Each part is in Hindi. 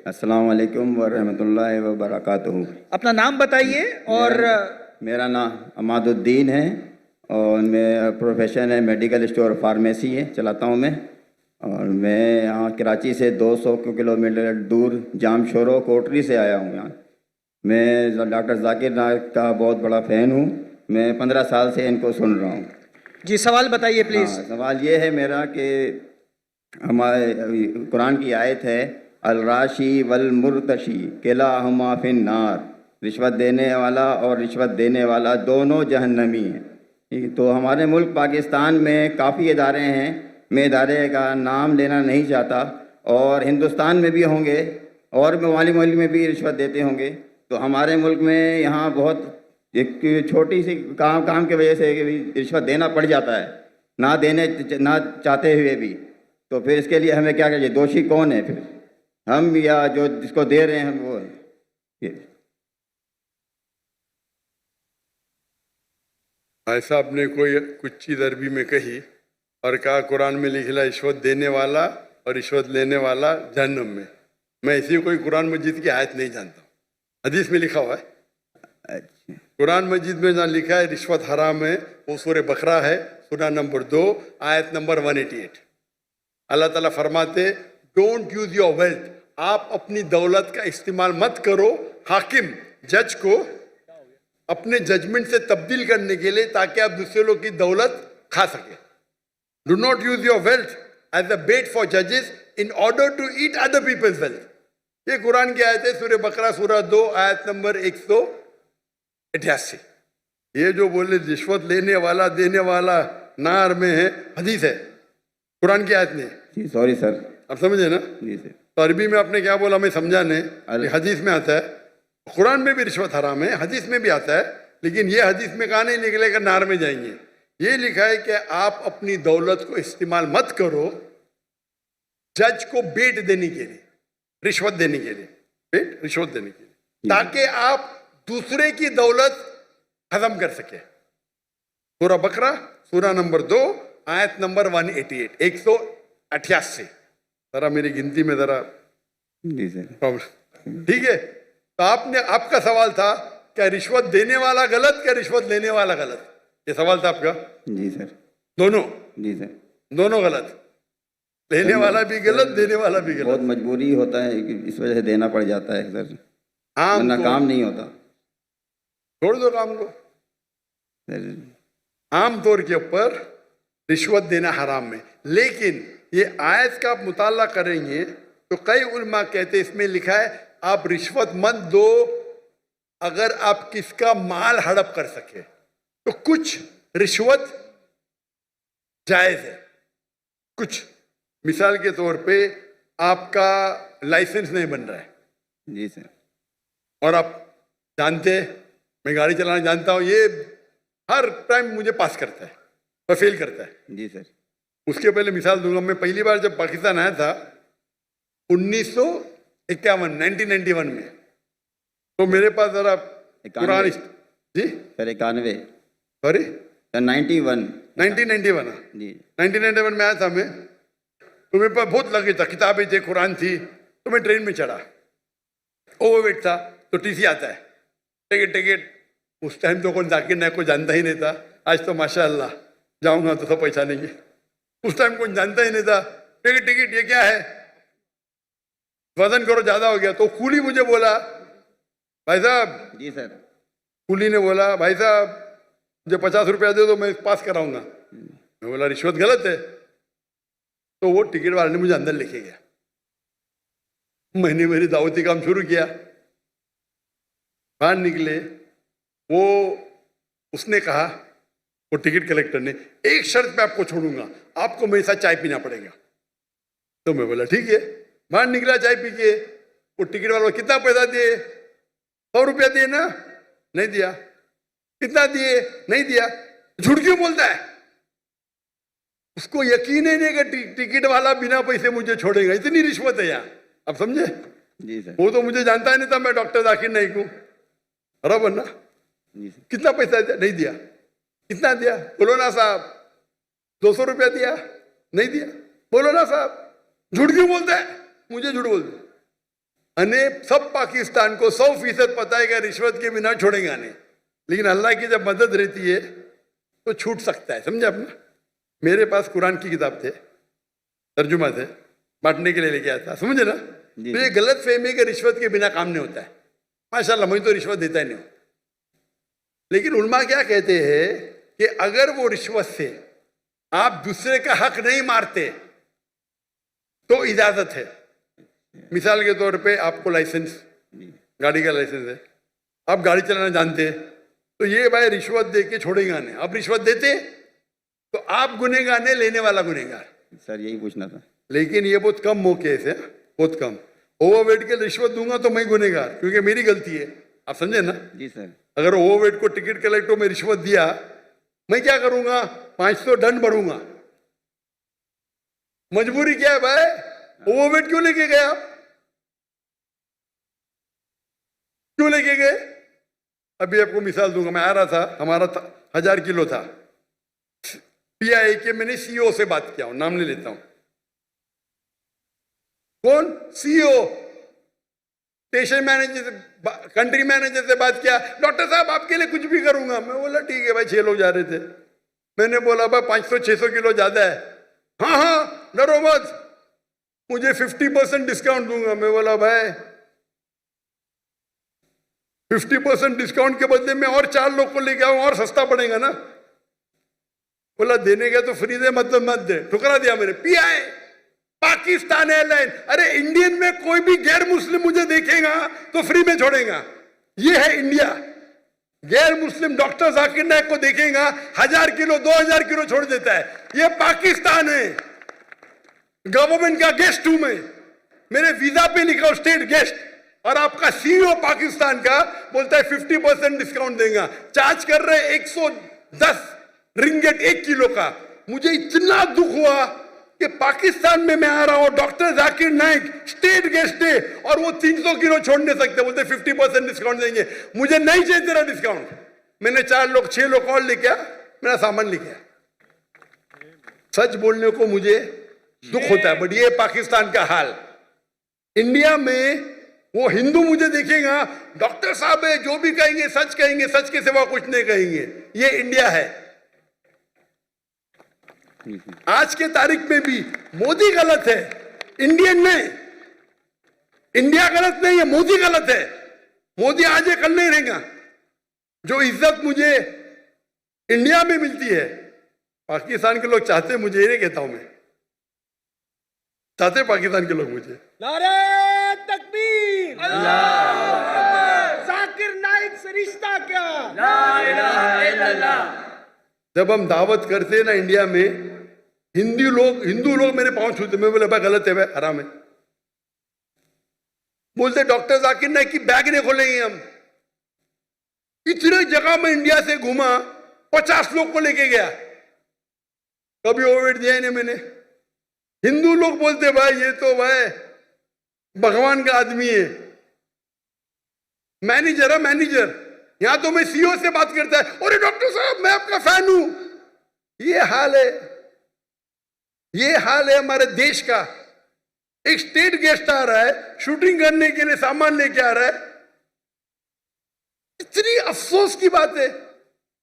अस्सलाम वालेकुम व रहमतुल्लाहि व बरकातुहू। अपना नाम बताइए और मेरा नाम अमादुद्दीन है और मेरा प्रोफेशन है मेडिकल स्टोर फार्मेसी है चलाता हूँ मैं। और मैं यहाँ कराची से 200 किलोमीटर दूर जामशोरो कोटरी से आया हूँ यहाँ। मैं डॉक्टर जाकिर नायक का बहुत बड़ा फ़ैन हूँ। मैं 15 साल से इनको सुन रहा हूँ। जी सवाल बताइए प्लीज। हाँ, सवाल ये है मेरा कि हमारे कुरान की आयत है अल राशी वल मुर्तशी किलाहुमा फिन नार, रिश्वत देने वाला और रिश्वत देने वाला दोनों जहन्नमी हैं। तो हमारे मुल्क पाकिस्तान में काफ़ी इदारे हैं, मैं इदारे का नाम लेना नहीं चाहता, और हिंदुस्तान में भी होंगे और ममालिक में भी रिश्वत देते होंगे। तो हमारे मुल्क में यहाँ बहुत एक छोटी सी काम की वजह से रिश्वत देना पड़ जाता है, ना चाहते हुए भी। तो फिर इसके लिए हमें क्या करिए? दोषी कौन है फिर, हम या जो जिसको दे रहे हैं वो? भाई साहब ने कोई कुछ चीज़ अरबी में कही और कहा कुरान में लिखा रिश्वत देने वाला और रिश्वत लेने वाला जहन्नम में। मैं इसी कोई कुरान मजीद की आयत नहीं जानता हूँ, हदीस में लिखा हुआ है। अच्छा, कुरान मजीद में जहाँ लिखा है रिश्वत हराम है वो सूरह बकरा है, सूरा नंबर 2 आयत नंबर 188। अल्लाह ताला फरमाते डोंट यूज योर वेल्थ, आप अपनी दौलत का इस्तेमाल मत करो हाकिम जज को अपने जजमेंट से तब्दील करने के लिए ताकि आप दूसरे लोग की दौलत खा सके। Do not use your wealth as a bait for जजेस in order to eat other people's wealth. ये कुरान की आयत है, सूरह बकरा सूरा 2 आयत नंबर 188। ये जो बोले रिश्वत लेने वाला देने वाला नार में है, हदीस है, कुरान की आयत नहीं। जी सॉरी सर। आप समझे ना? जी सर। तो अरबी में आपने क्या बोला मैं समझा नहीं। हदीस में आता है, कुरान में भी रिश्वत हराम है, हदीस में भी आता है, लेकिन ये हदीस में कहा नहीं निकलेगा नार में जाएंगे। ये लिखा है कि आप अपनी दौलत को इस्तेमाल मत करो जज को बेट देने के लिए, रिश्वत देने के लिए, बेट रिश्वत देने के लिए, ताकि आप दूसरे की दौलत खत्म कर सके। सूरा बकरा सूरा नंबर 2 आयत नंबर 188 188। जरा मेरी गिनती में जरा जी सर। प्रॉब्लम, ठीक है। तो आपका सवाल था क्या रिश्वत देने वाला गलत क्या रिश्वत लेने वाला गलत? ये सवाल था आपका। जी सर। दोनों? जी सर। दोनों गलत, लेने वाला भी गलत देने वाला भी बहुत गलत। मजबूरी होता है कि इस वजह से देना पड़ जाता है सर, वरना काम नहीं होता छोड़ दो काम को। सर। आम तौर के ऊपर रिश्वत देना हराम है, लेकिन ये आयत का आप मुताला करेंगे तो कई उलमा कहते इसमें लिखा है आप रिश्वत मत दो अगर आप किसका माल हड़प कर सके। तो कुछ रिश्वत जायज है, कुछ, मिसाल के तौर पे आपका लाइसेंस नहीं बन रहा है। जी सर। और आप जानते मैं गाड़ी चलाना जानता हूँ, ये हर टाइम मुझे पास करता है और फेल करता है। जी सर। उसके पहले मिसाल दूंगा, मैं पहली बार जब पाकिस्तान आया था 1991 में, तो मेरे पास जरा पुरानी जी सर 91 सॉरी 91 1991 जी 1991 में आया था मैं। तो मेरे पास बहुत लगे था, किताबें थे, कुरान थी। तो मैं ट्रेन में चढ़ा, ओवरवेट था, तो टीसी आता है, टिकट। उस टाइम तो कौन जाकिर नायक को जानता ही नहीं था, आज तो माशाअल्लाह जाऊंगा तो सब पहचानेंगे। उस टाइम कोई जानता ही नहीं था, टिकट ये क्या है, वजन करो ज्यादा हो गया। तो कूली मुझे बोला भाई साहब। जी सर। कूली ने बोला भाई साहब मुझे 50 रुपया दे दो मैं पास कराऊंगा। मैं बोला रिश्वत गलत है। तो वो टिकट वाले ने मुझे अंदर लेके गया, मैंने मेरी दावती काम शुरू किया। बाहर निकले, वो उसने कहा, वो टिकट कलेक्टर ने, एक शर्त पे आपको छोड़ूंगा, आपको मेरे साथ चाय पीना पड़ेगा। तो मैं बोला ठीक है। बाहर निकला चाय पी के, वो टिकट वाला कितना पैसा दिए? 100 रुपया दिए ना? नहीं दिया। कितना दिए? नहीं दिया। झूठ क्यों बोलता है? उसको यकीन ही नहीं कि टिकट वाला बिना पैसे मुझे छोड़ेगा। इतनी रिश्वत है यहाँ, आप समझे? जी सर। वो तो मुझे जानता ही नहीं था मैं डॉक्टर जाकिर नाइक हूँ, बराबर ना? जी सर। कितना पैसा दिया? नहीं दिया। कितना दिया? बोलो ना साहब। 200 रुपया दिया? नहीं दिया। बोलो ना साहब। झूठ क्यों बोलता है? मुझे झूठ बोलते। अने सब पाकिस्तान को 100% पता है कि रिश्वत के बिना छोड़ेगा नहीं, लेकिन अल्लाह की जब मदद रहती है तो छूट सकता है। समझे अपना? मेरे पास कुरान की किताब थे, तर्जुमा थे, बांटने के लिए लेके आया था, समझे ना? तो ये गलत फहमी कि रिश्वत के बिना काम नहीं होता है। माशाल्लाह मैं तो रिश्वत देता ही नहीं हूं, लेकिन उलमा क्या कहते हैं कि अगर वो रिश्वत से आप दूसरे का हक नहीं मारते तो इजाजत है। मिसाल के तौर पे आपको लाइसेंस, गाड़ी का लाइसेंस है, आप गाड़ी चलाना जानते हैं, तो ये भाई रिश्वत दे के छोड़ेगा नहीं। आप रिश्वत देते तो आप गुनहगार नहीं, लेने वाला गुनहगार। सर यही पूछना था। लेकिन ये बहुत कम मौके से, बहुत कम। ओवरवेट के रिश्वत दूंगा तो मैं गुनहगार, क्योंकि मेरी गलती है। आप समझे ना? जी सर। अगर ओवरवेट को टिकट कलेक्टर में रिश्वत दिया, मैं क्या करूंगा? 500 दंड भरूंगा। मजबूरी क्या है भाई? ओवरवेट क्यों लेके गए आप? क्यों लेके गए? अभी आपको मिसाल दूंगा। मैं आ रहा था, हमारा 1000 किलो था, पीआई के मैंने सीईओ से बात किया हूं, नाम नहीं लेता हूं। कौन? सीईओ, स्टेशन मैनेजर से, कंट्री मैनेजर से बात किया। डॉक्टर साहब आपके लिए कुछ भी करूंगा। मैं बोला ठीक है भाई, 6 लोग जा रहे थे। मैंने बोला भाई 500-600 किलो ज्यादा है। हाँ हाँ डरो मत, मुझे 50% डिस्काउंट दूंगा। मैं बोला भाई 50% डिस्काउंट के बदले में और 4 लोग को लेके आऊं और सस्ता पड़ेगा ना। बोला देने का तो फ्री दे, मतलब मत दे। ठुकरा दिया मैंने। पीआई पाकिस्तान एयरलाइन, अरे इंडियन में कोई भी गैर मुस्लिम मुझे देखेगा तो फ्री में छोड़ेगा। ये है इंडिया। गैर मुस्लिम डॉक्टर जाकिर नाइक को देखेगा 1000 किलो 2000 किलो छोड़ देता है। ये पाकिस्तान है। गवर्नमेंट का गेस्ट हूं मैं, मेरे वीजा पे लिखा स्टेट गेस्ट, और आपका सीईओ पाकिस्तान का बोलता है 50% डिस्काउंट देगा। चार्ज कर रहे 110 रिंगेट 1 किलो का। मुझे इतना दुख हुआ कि पाकिस्तान में मैं आ रहा हूं, doctor Zakir Naik state guest है, और वो 300 किलो छोड़ नहीं सकते, बोलते 50% डिस्काउंट देंगे। मुझे नहीं चाहिए तेरा डिस्काउंट। मैंने 4 लोग 6 लोग और लेके आया, मेरा सामान लेके आया। सच बोलने को मुझे दुख होता है, बट ये पाकिस्तान का हाल। इंडिया में वो हिंदू मुझे देखेगा, डॉक्टर साहब है, जो भी कहेंगे सच कहेंगे, सच के सिवा कुछ नहीं कहेंगे। ये इंडिया है। आज के तारीख में भी मोदी गलत है, इंडियन नहीं। इंडिया गलत नहीं है, मोदी गलत है। मोदी आज कल नहीं रहेगा। जो इज्जत मुझे इंडिया में मिलती है, पाकिस्तान के लोग चाहते, मुझे ये नहीं कहता हूं मैं, चाहते पाकिस्तान के लोग मुझे। नारे तकबीर, जाकिर नाइक से रिश्ता क्या? ला इलाहा इल्लल्लाह। जब हम दावत करते हैं ना इंडिया में, हिंदू लोग मेरे पांव छूते। मैं बोले भाई गलत है, भाई हराम है। बोलते डॉक्टर जाकिर नाइक की बैग नहीं खोलेंगे हम। इतने जगह में इंडिया से घूमा, 50 लोग को लेके गया, कभी ओवरवेट दिया ही नहीं मैंने। हिंदू लोग बोलते भाई ये तो भाई भगवान का आदमी है, मैनेजर है मैनेजर। यहां तो मैं सीईओ से बात करता है, अरे डॉक्टर साहब मैं आपका फैन हूं। ये हाल है, ये हाल है हमारे देश का। एक स्टेट गेस्ट आ रहा है, शूटिंग करने के लिए सामान लेके आ रहा है। इतनी अफसोस की बात है।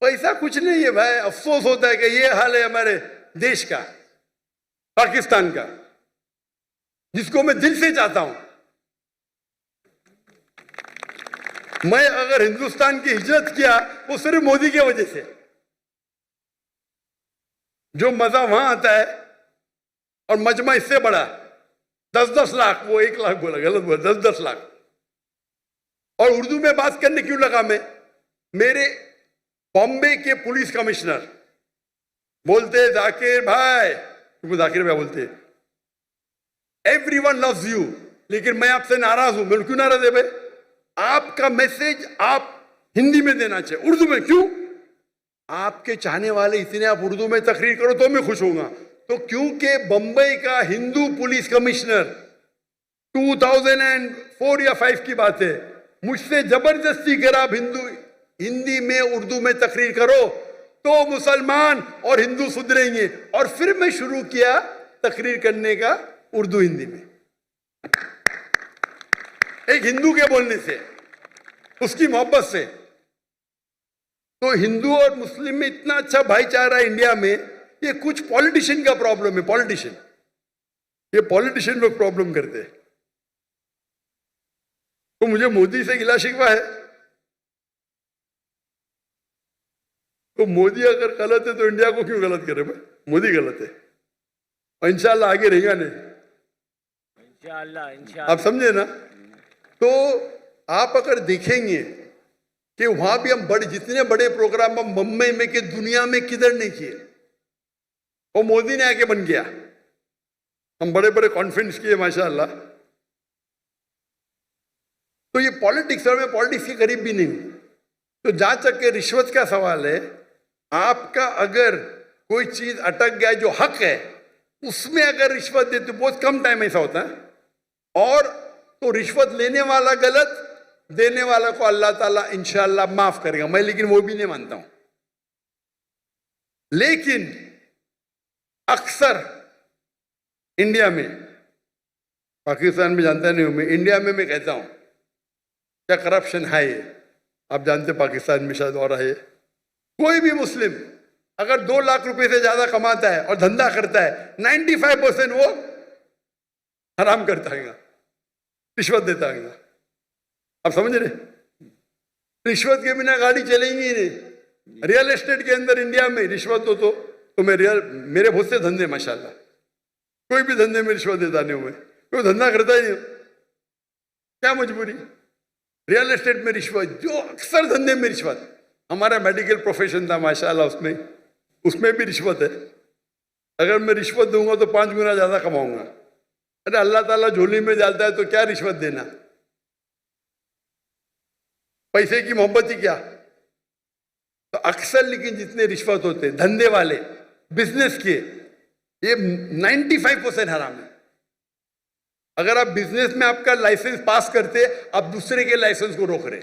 पैसा कुछ नहीं है भाई, अफसोस होता है कि ये हाल है हमारे देश का, पाकिस्तान का, जिसको मैं दिल से चाहता हूं। मैं अगर हिंदुस्तान की हिजरत किया वो सिर्फ मोदी की वजह से। जो मजा वहां आता है, और मजमा इससे बड़ा 10-10 लाख, वो 1 लाख बोला, गलत बोला, 10-10 लाख। और उर्दू में बात करने क्यों लगा मैं? मेरे बॉम्बे के पुलिस कमिश्नर बोलते जाकिर भाई, क्योंकि जाकिर भाई बोलते एवरीवन लव्स यू, लेकिन मैं आपसे नाराज हूं। मैं क्यों नाराज है भाई? आपका मैसेज आप हिंदी में देना चाहिए, उर्दू में क्यों? आपके चाहने वाले इतने, आप उर्दू में तकरीर करो तो मैं खुश होऊंगा। तो क्योंकि बंबई का हिंदू पुलिस कमिश्नर 2004 या 5 की बात है, मुझसे जबरदस्ती कर आप हिंदी में उर्दू में तकरीर करो तो मुसलमान और हिंदू सुधरेंगे। और फिर मैं शुरू किया तकरीर करने का उर्दू हिंदी में। एक हिंदू के बोलने से, उसकी मोहब्बत से। तो हिंदू और मुस्लिम में इतना अच्छा भाईचारा है इंडिया में, ये कुछ पॉलिटिशियन का प्रॉब्लम है। पॉलिटिशियन, ये पॉलिटिशियन लोग प्रॉब्लम करते हैं। तो मुझे मोदी से गिला शिकवा है, तो मोदी अगर गलत है तो इंडिया को क्यों गलत करे भाई? मोदी गलत है और इंशाल्लाह आगे रहेगा नहीं, इंशाल्लाह। आप समझे ना? तो आप अगर देखेंगे कि वहां भी हम जितने बड़े प्रोग्राम हम मुंबई में कि दुनिया में किधर नहीं किए, वो मोदी ने आके बन गया। हम बड़े बड़े कॉन्फ्रेंस किए माशाल्लाह। तो ये पॉलिटिक्स, और मैं पॉलिटिक्स के करीब भी नहीं हूं। तो जहां तक के रिश्वत का सवाल है, आपका अगर कोई चीज अटक गया जो हक है, उसमें अगर रिश्वत देते, बहुत कम टाइम ऐसा होता है, और तो रिश्वत लेने वाला गलत, देने वाला को अल्लाह ताला इंशाअल्लाह माफ करेगा। मैं लेकिन वो भी नहीं मानता हूं। लेकिन अक्सर इंडिया में, पाकिस्तान में जानता नहीं हूं मैं, इंडिया में मैं कहता हूं क्या करप्शन है ये। आप जानते पाकिस्तान में शायद और है। कोई भी मुस्लिम अगर 2 लाख रुपए से ज्यादा कमाता है और धंधा करता है, 95% वो हराम करता है, रिश्वत देता है। आप समझ रहे? रिश्वत के बिना गाड़ी चलेंगी ही नहीं। रियल एस्टेट के अंदर इंडिया में रिश्वत हो तो मेरे बहुत से धंधे माशाल्लाह, कोई भी धंधे में रिश्वत देता नहीं हूं मैं, कोई धंधा करता ही नहीं। क्या मजबूरी? रियल एस्टेट में रिश्वत, जो अक्सर धंधे में रिश्वत। हमारा मेडिकल प्रोफेशन था माशाल्लाह, उसमें भी रिश्वत है। अगर मैं रिश्वत दूंगा तो 5 गुना ज्यादा कमाऊंगा। अरे अल्लाह ताला झोली में डालता है तो क्या रिश्वत देना? पैसे की मोहब्बत ही क्या? तो अक्सर लेकिन जितने रिश्वत होते धंधे वाले, बिजनेस के, ये 95% हराम है। अगर आप बिजनेस में आपका लाइसेंस पास करते, आप दूसरे के लाइसेंस को रोक रहे,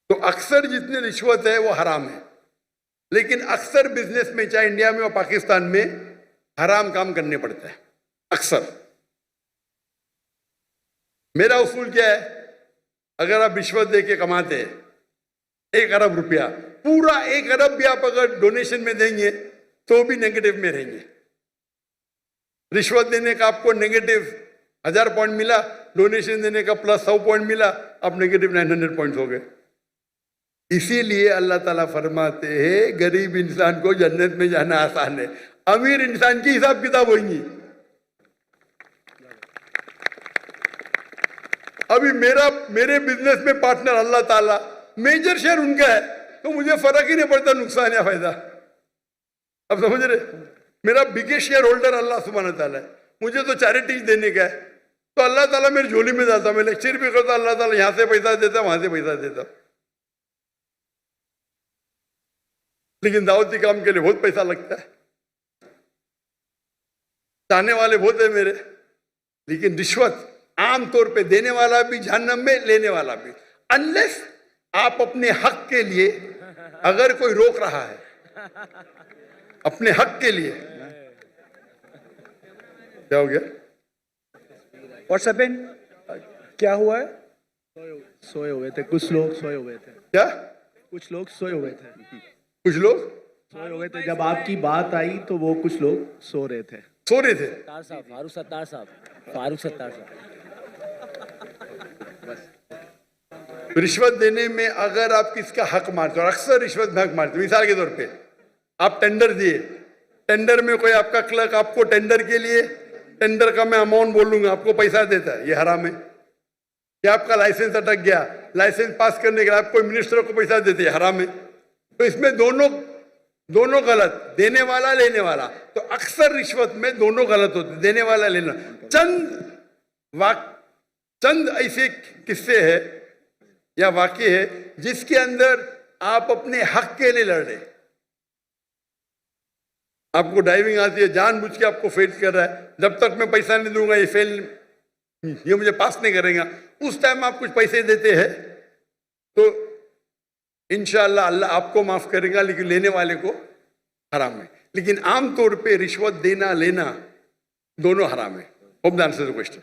तो अक्सर जितने रिश्वत है वो हराम है। लेकिन अक्सर बिजनेस में, चाहे इंडिया में और पाकिस्तान में, हराम काम करने पड़ता है अक्सर। मेरा उसूल क्या है? अगर आप रिश्वत देके कमाते हैं 1 अरब रुपया, पूरा 1 अरब भी आप अगर डोनेशन में देंगे तो भी नेगेटिव में रहेंगे। रिश्वत देने का आपको नेगेटिव 1000 पॉइंट मिला, डोनेशन देने का प्लस 100 पॉइंट मिला, आप नेगेटिव 900 पॉइंट हो गए। इसीलिए अल्लाह ताला फरमाते हैं गरीब इंसान को जन्नत में जाना आसान है, अमीर इंसान की हिसाब किताब होगी। अभी मेरे बिजनेस में पार्टनर अल्लाह ताला, मेजर शेयर उनका है, तो मुझे फर्क ही नहीं पड़ता नुकसान या फायदा। अब समझ रहे? मेरा बिगेस्ट शेयर होल्डर अल्लाह सुब्हान ताला है, मुझे तो चैरिटीज देने का है, तो अल्लाह ताला मेरी झोली में डालता। मैं लेक्चर भी करता, अल्लाह ताला यहां से पैसा देता, वहां से पैसा देता। लेकिन दावती काम के लिए बहुत पैसा लगता है, चाहने वाले बहुत है मेरे। लेकिन रिश्वत आमतौर पे देने वाला भी जहन्नम में, लेने वाला भी, अनलेस आप अपने हक के लिए, अगर कोई रोक रहा है अपने हक के लिए। क्या हो गया? What's happened? क्या हुआ है? सोए हुए थे कुछ लोग, सोए हुए थे, क्या कुछ लोग सोए हुए थे, कुछ लोग सोए हुए थे। जब आपकी बात आई तो वो कुछ लोग सो रहे थे। सो रहे थे? फारूक सत्तार साहब। रिश्वत देने में अगर आप किसका हक मारते हो, और अक्सर रिश्वत में हक मारते हो, मिसाल के तौर पे आप टेंडर दिए, टेंडर में कोई आपका क्लर्क आपको टेंडर के लिए, टेंडर का मैं अमाउंट बोलूंगा, आपको पैसा देता है, ये हराम है। या आपका लाइसेंस अटक गया, लाइसेंस पास करने के लिए आप कोई मिनिस्टर को पैसा देते हैं, हराम है। तो इसमें दोनों गलत, देने वाला लेने वाला। तो अक्सर रिश्वत में दोनों गलत होते, देने वाला लेना। चंद ऐसे किस्से हैं या वाकये है जिसके अंदर आप अपने हक के लिए लड़ रहे। आपको ड्राइविंग आती है, जानबूझ के आपको फेल कर रहा है, जब तक मैं पैसा नहीं दूंगा ये मुझे पास नहीं करेगा। उस टाइम आप कुछ पैसे देते हैं तो इंशाअल्लाह अल्लाह आपको माफ करेगा, लेकिन लेने वाले को हराम है। लेकिन आमतौर पे रिश्वत देना लेना दोनों हराम है। Hope the answer the question.